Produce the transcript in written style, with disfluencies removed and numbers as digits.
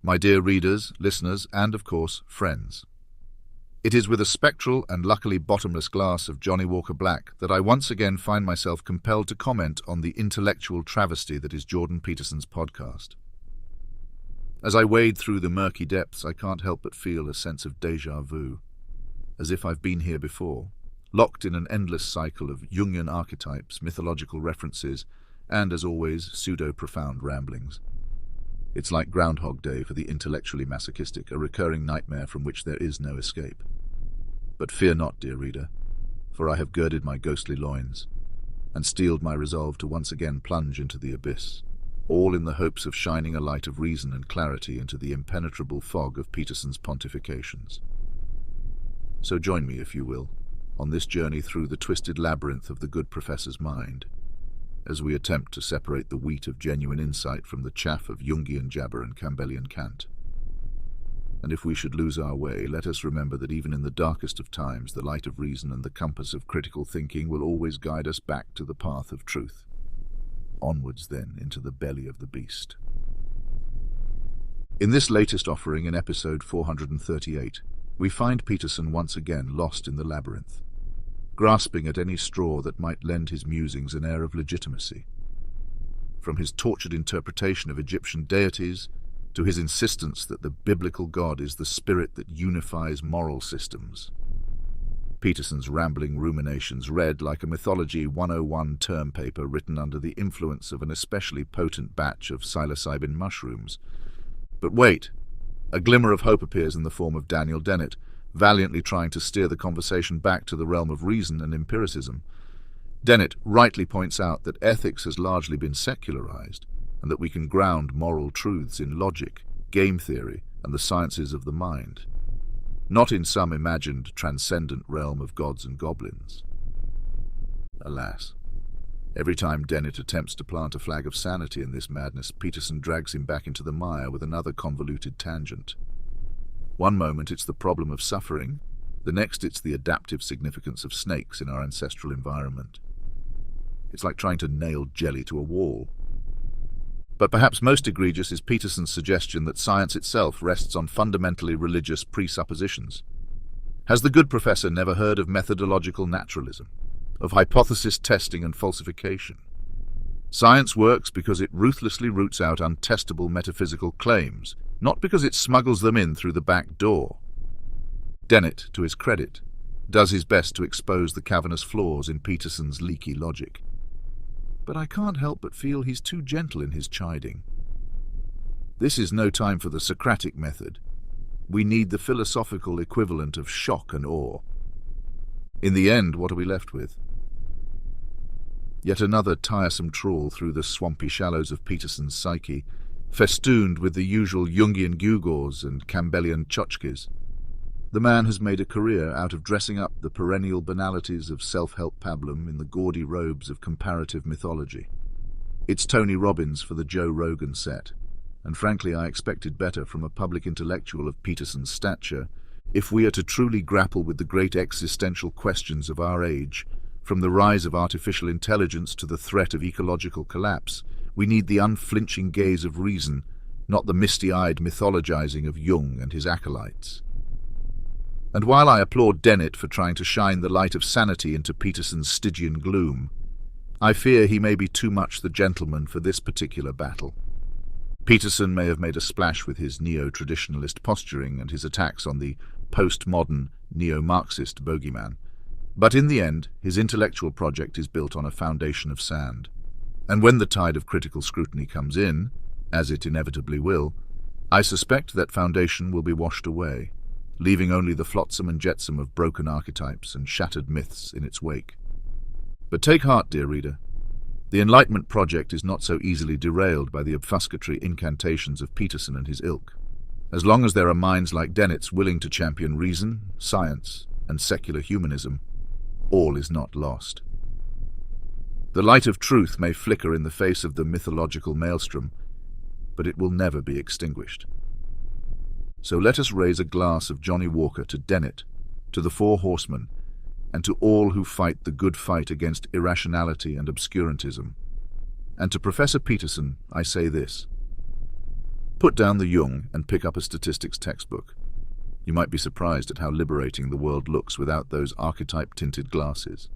my dear readers, listeners, and, of course, friends. It is with a spectral and luckily bottomless glass of Johnny Walker Black that I once again find myself compelled to comment on the intellectual travesty that is Jordan Peterson's podcast. As I wade through the murky depths, I can't help but feel a sense of déjà vu, as if I've been here before, locked in an endless cycle of Jungian archetypes, mythological references, and, as always, pseudo-profound ramblings. It's like Groundhog Day for the intellectually masochistic, a recurring nightmare from which there is no escape. But fear not, dear reader, for I have girded my ghostly loins, and steeled my resolve to once again plunge into the abyss, all in the hopes of shining a light of reason and clarity into the impenetrable fog of Peterson's pontifications. So join me, if you will, on this journey through the twisted labyrinth of the good professor's mind, as we attempt to separate the wheat of genuine insight from the chaff of Jungian jabber and Campbellian cant. And if we should lose our way, let us remember that even in the darkest of times, the light of reason and the compass of critical thinking will always guide us back to the path of truth. Onwards, then, into the belly of the beast. In this latest offering, in episode 438, we find Peterson once again lost in the labyrinth, grasping at any straw that might lend his musings an air of legitimacy. From his tortured interpretation of Egyptian deities to his insistence that the biblical God is the spirit that unifies moral systems, Peterson's rambling ruminations read like a Mythology 101 term paper written under the influence of an especially potent batch of psilocybin mushrooms. But wait, a glimmer of hope appears in the form of Daniel Dennett, valiantly trying to steer the conversation back to the realm of reason and empiricism. Dennett rightly points out that ethics has largely been secularized, and that we can ground moral truths in logic, game theory, and the sciences of the mind, not in some imagined transcendent realm of gods and goblins. Alas, every time Dennett attempts to plant a flag of sanity in this madness, Peterson drags him back into the mire with another convoluted tangent. One moment it's the problem of suffering, the next it's the adaptive significance of snakes in our ancestral environment. It's like trying to nail jelly to a wall. But perhaps most egregious is Peterson's suggestion that science itself rests on fundamentally religious presuppositions. Has the good professor never heard of methodological naturalism, of hypothesis testing and falsification? Science works because it ruthlessly roots out untestable metaphysical claims, not because it smuggles them in through the back door. Dennett, to his credit, does his best to expose the cavernous flaws in Peterson's leaky logic. But I can't help but feel he's too gentle in his chiding. This is no time for the Socratic method. We need the philosophical equivalent of shock and awe. In the end, what are we left with? Yet another tiresome trawl through the swampy shallows of Peterson's psyche, festooned with the usual Jungian gewgaws and Campbellian tchotchkes. The man has made a career out of dressing up the perennial banalities of self-help pablum in the gaudy robes of comparative mythology. It's Tony Robbins for the Joe Rogan set, and frankly I expected better from a public intellectual of Peterson's stature. If we are to truly grapple with the great existential questions of our age, from the rise of artificial intelligence to the threat of ecological collapse, we need the unflinching gaze of reason, not the misty-eyed mythologizing of Jung and his acolytes. And while I applaud Dennett for trying to shine the light of sanity into Peterson's Stygian gloom, I fear he may be too much the gentleman for this particular battle. Peterson may have made a splash with his neo-traditionalist posturing and his attacks on the postmodern, neo-Marxist bogeyman, but in the end, his intellectual project is built on a foundation of sand. And when the tide of critical scrutiny comes in, as it inevitably will, I suspect that foundation will be washed away, leaving only the flotsam and jetsam of broken archetypes and shattered myths in its wake. But take heart, dear reader. The Enlightenment project is not so easily derailed by the obfuscatory incantations of Peterson and his ilk. As long as there are minds like Dennett's willing to champion reason, science, and secular humanism, all is not lost. The light of truth may flicker in the face of the mythological maelstrom, but it will never be extinguished. So let us raise a glass of Johnny Walker to Dennett, to the Four Horsemen, and to all who fight the good fight against irrationality and obscurantism. And to Professor Peterson, I say this: Put down the Jung and pick up a statistics textbook. You might be surprised at how liberating the world looks without those archetype-tinted glasses.